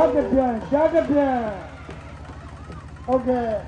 the plan, shut the plan. Okay.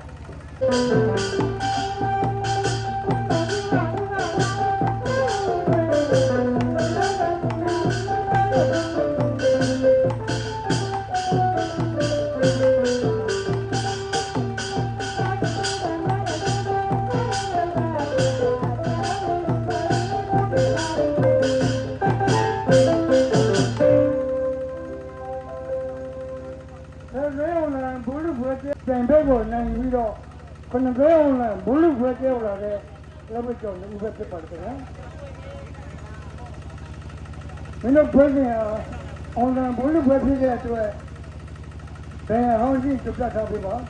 When the ground land, bullet wet ever there, never join the Uber people. When the president on the bullet wet there to it, they are housing to cut up people.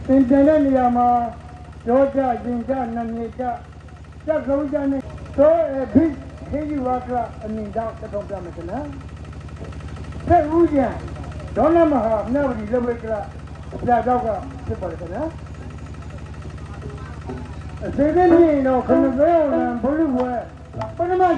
In Tanzania, Georgia, Jinja, Namika, just go down. So a big heavy water and in doubt the problem. Peruvian, don't have never delivered. Jaga people. Secondly, no, can go and believe where. What am I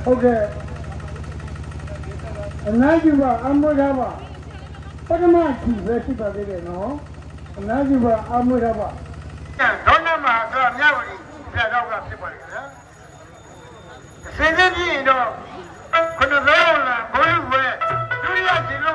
Okay. And now you are Amudava. What am I to receive? No? And now you are Amudava. Don't know people. Secondly, no. When the road going where? Do you have to know?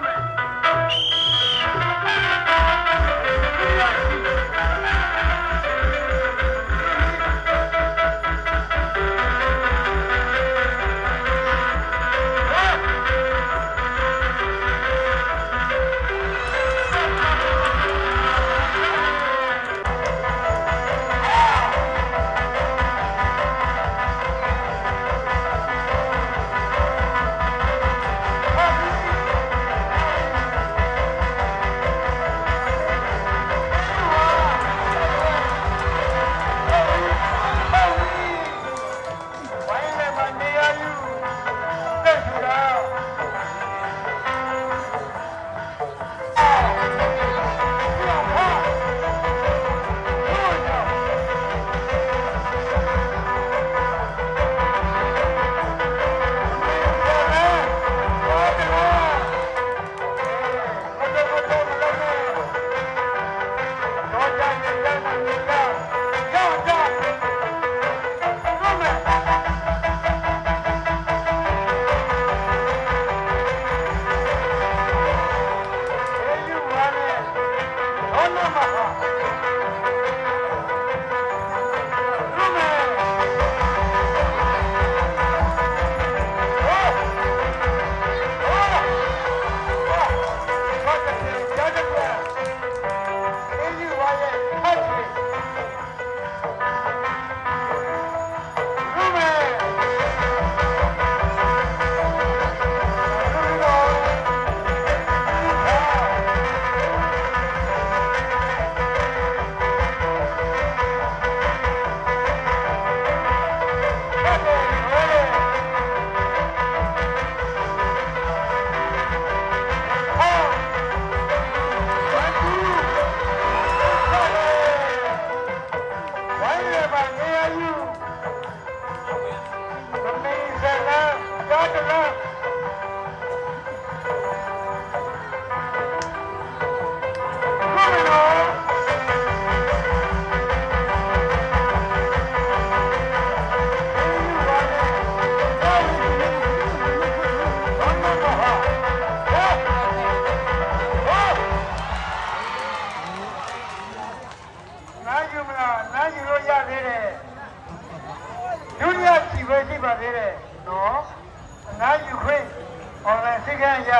စိတ်ကရ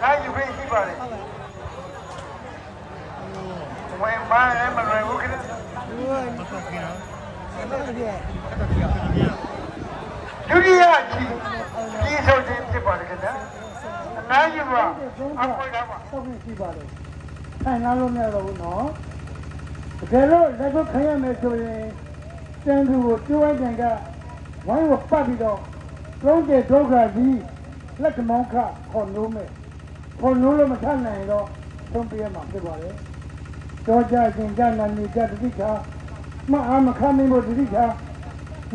နိုင်ယူပြီးရှိပါလေဝယ်မန်းမလွယ်ဘူးခင်ဗျဒုတိယကြီးဆုံးခြင်းဖြစ်ပါလေခင်ဗျအနားယူပါအခွင့်အရေးပါဟုတ်ပြီရှိပါလေခံရလို့မရတော့ဘူးနော်တကယ်လို့လက်ကိုခံရမယ်ဆိုရင်တန်သူကိုတွဲကြံကဝိုင်းကိုပတ်ပြီးတော့သုံးတဲ့ဒုက္ခကြီးလက်ကမောင်းခခေါ်နိုးမယ်ခေါ်နိုးလို့မထနိုင်တော့သုံးပြရမှာဖြစ်ပါလေကြောကြခြင်းကြနာနေကြတတိခါမအားမခမင်းဖို့တတိခါ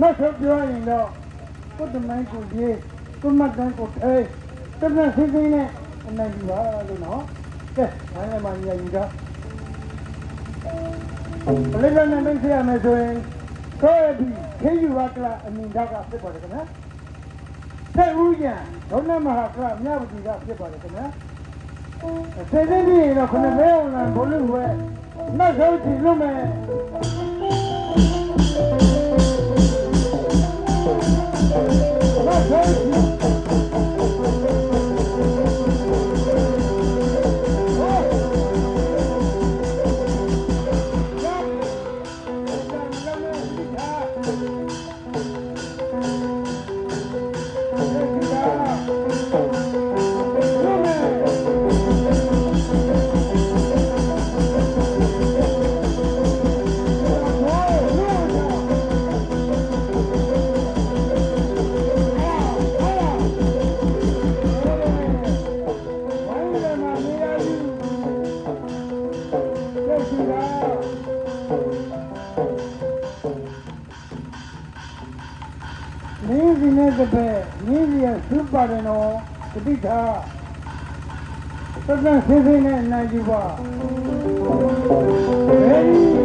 နောက်ဆုံးပြောရင်တော့ကုတ္တမိုင်းကိုရေးကုမတ်တန်းကိုထဲတမန်စင်းစင်းနဲ့အနိုင်ယူပါလို့နော်ကဲဘာလဲမှညာယူတာဘယ်လိုနဲ့မင်းဆရာမယ်ဆိုရင်ဆိုပြီးခေယူဝကလအမြင်တော့ကဖြစ်ပါတယ်ခင်ဗျာဆက်ဦးရန်ဒုနမဟာကလမြပတိကဖြစ်ပါတယ်ခင်ဗျာစေစင်းပြီးတော့ခုနမဲအောင်လာဘလို့ဝဲနောက်ဆုံးကြည့်လို့မယ်နောက်ဆုံးသူပါတယ်နော်တတိသာသစ္စာဆင်းဆင်းနဲ့နိုင်ကြပါဘယ်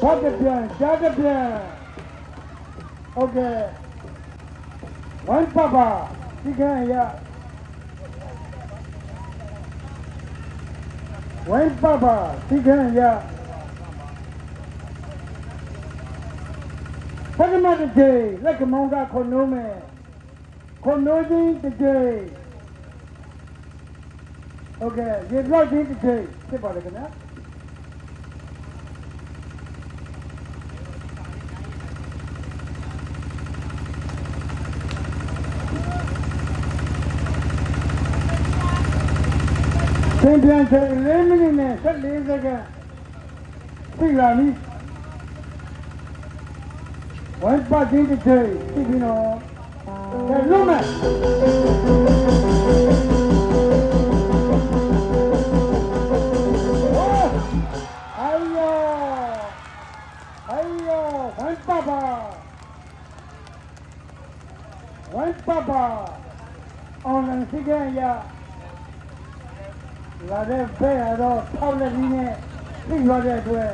What the plan? Just the plan. Okay. One papa. Chicken, yeah. One papa. Chicken, yeah. Pagama today. Like a monga konome. Konoji today. Okay. You're not in today. Say about it, now. Champion से 11 मिनट में सर ले सके सिलामी one pass दिन के टिफिनो चलो मैं आयो आयो वन पापा ऑनलाइन सीखे याလာတဲ့ဘဲရတော့ထောက်လက်ကြီးနဲ့သိရတဲ့အတွက်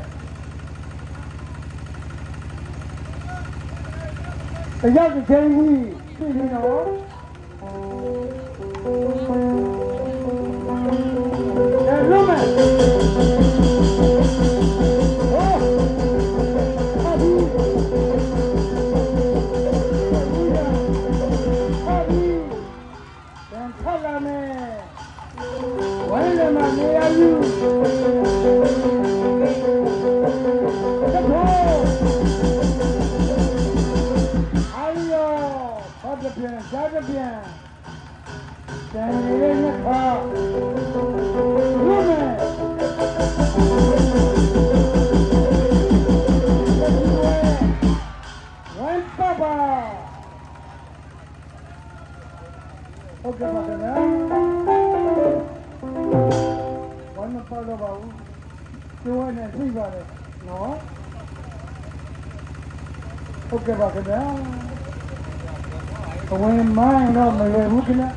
တရားတစ်ချိန်ကြီးသိနေတော့လုံးမဲ့Okay, Makana. One part of our two and three about it. No? Okay, Makana. When mine, no, my looking at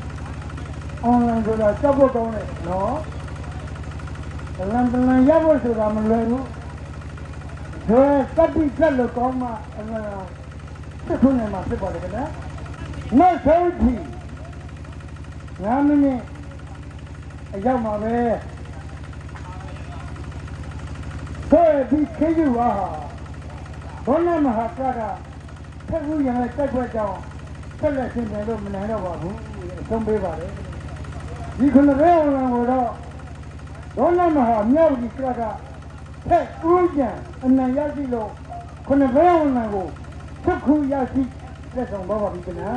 online to the double on it. No? The London Yabo to Ramalu. There, study fellow coma and the Punama people. No, 30. 9 မိနစ်အရောက်မှာပဲဆိုပြီးခေယူဟာဘောနမဟာကတာဖက်ဦးရံတက်ခွက်ကြောင်းဆက်လက်ရှင်းတယ်လို့မနိုင်တော့ပါဘူးအဆုံးပေးပါလေဒီခုနကအောင်လာတော့ဘောနမဟာမြောက်ကြီးကတာဖက်ဦးရံအနံရရှိလို့ခုနကအောင်လာကိုချက်ခုရရှိလက်ဆောင်ပါပါပြီခင်ဗျာ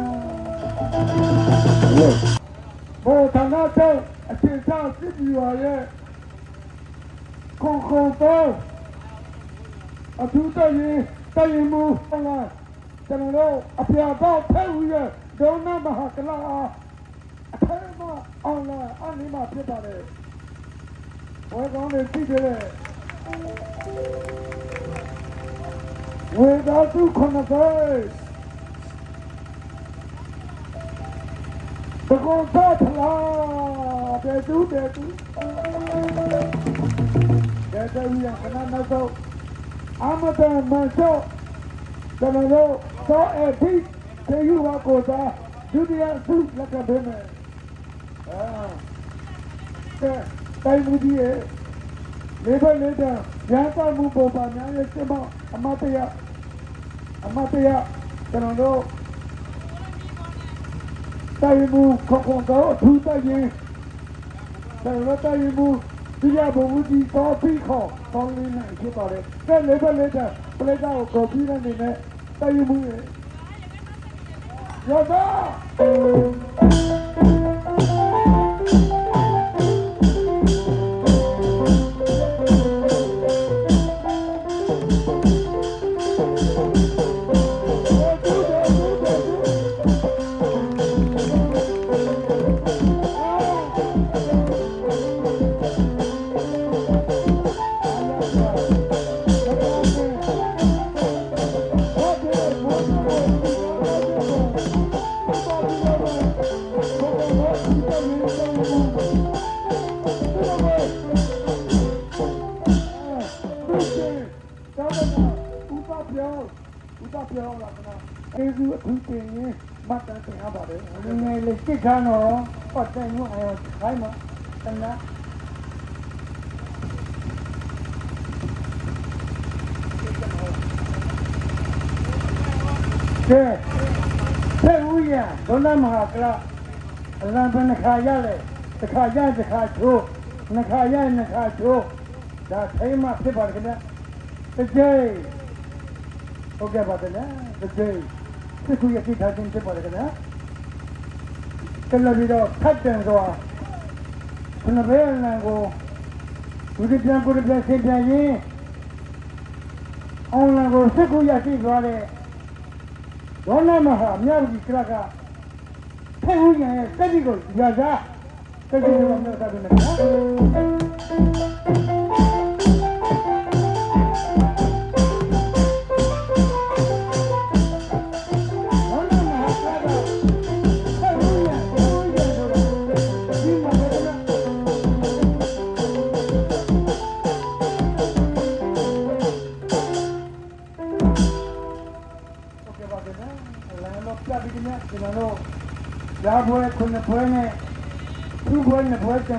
ဘောဌာနချုပ်အခြေချစစ်ပြီးပါရဲ့ခုံတော့အထူးတော်ရင်တိုင်မှုဟလာကျွန်တော်တို့အပြာတော့ဖဲ့ဦးရဲ့ဒုံနမဟာကလာအထဲမှာအွန်လိုင်းအနိမဖြစ်ပါတယ်ဘောကောင်းနေကြည့်တယ်ဝေဒါသူခဏသေးဘကောသားထလားတဲ့သူရခဏနောက်တော့အမတန်မဆော့ကျွန်တော်တို့သောအဖိသေယူပါကိုသာဒုတိယဆုလက်ကပေးမယ်တိုင်းမှုကြီးရဲ့လေဘလေတရန်တာမှုပေါ်ပါများရဲ့ကျမအမတရကျွန်တော်တို့တိုင်းမှုခေါင်းတော့အထူးတိုင်းရင်ကျွန်တော်တိုင်းမှုဒီရဘုံကြီးတော့ပြီးခေါ်ကောင်းလေးနဲ့ဖြစ်ပါတယ်ကဲလေဘလေတပလက်ကိုကော်ပီနဲ့နေနဲ့တိုင်းမှုရဲ့ရပါ ကျေးဇူးအထူးတင်ရင်မှတ်တမ်းတင်ရပါတယ်။ဒီနေ့လေးစိတ်ထားတော့ဟောတယ်ညအောင်ခိုင်းမှာတနာကဲဆက်ဦးရဒုလမဟာကလအလံပနခါရလေတစ်ခါရတစ်ခါချိုးနှစ်ခါရနှစ်ခါချိုးဒါထိုင်းမှဖြစ်ပါတယ်ခင်ဗျတစ်ကြိမ်ဟုတ်ကဲ့ပါတယ်တစ်ကြိမ်စစ်ခုရတိထားခြင်းဖြစ်ပါတယ်ခင်ဗျကလပြီးတော့ဖတ်တယ်ဆိုတာခုနဘဲလန်ကိုဝိဒပြန်ကိုပြန်ဆင်ပြန်ရင်အောင်လန်ကိုစစ်ခုရတိသွားတဲ့ဒေါနမဟာမြတ်ကြီးကလကဖဲဦးရရဲ့စက်တိကိုရစားစက်တိကိုမြတ်သားတယ်နော်ကျွန်တော်တို့ဓာတ်ဘွဲခုနှစ်ဘွဲနဲ့သူ့ဘွဲနှစ်ဘွဲတင်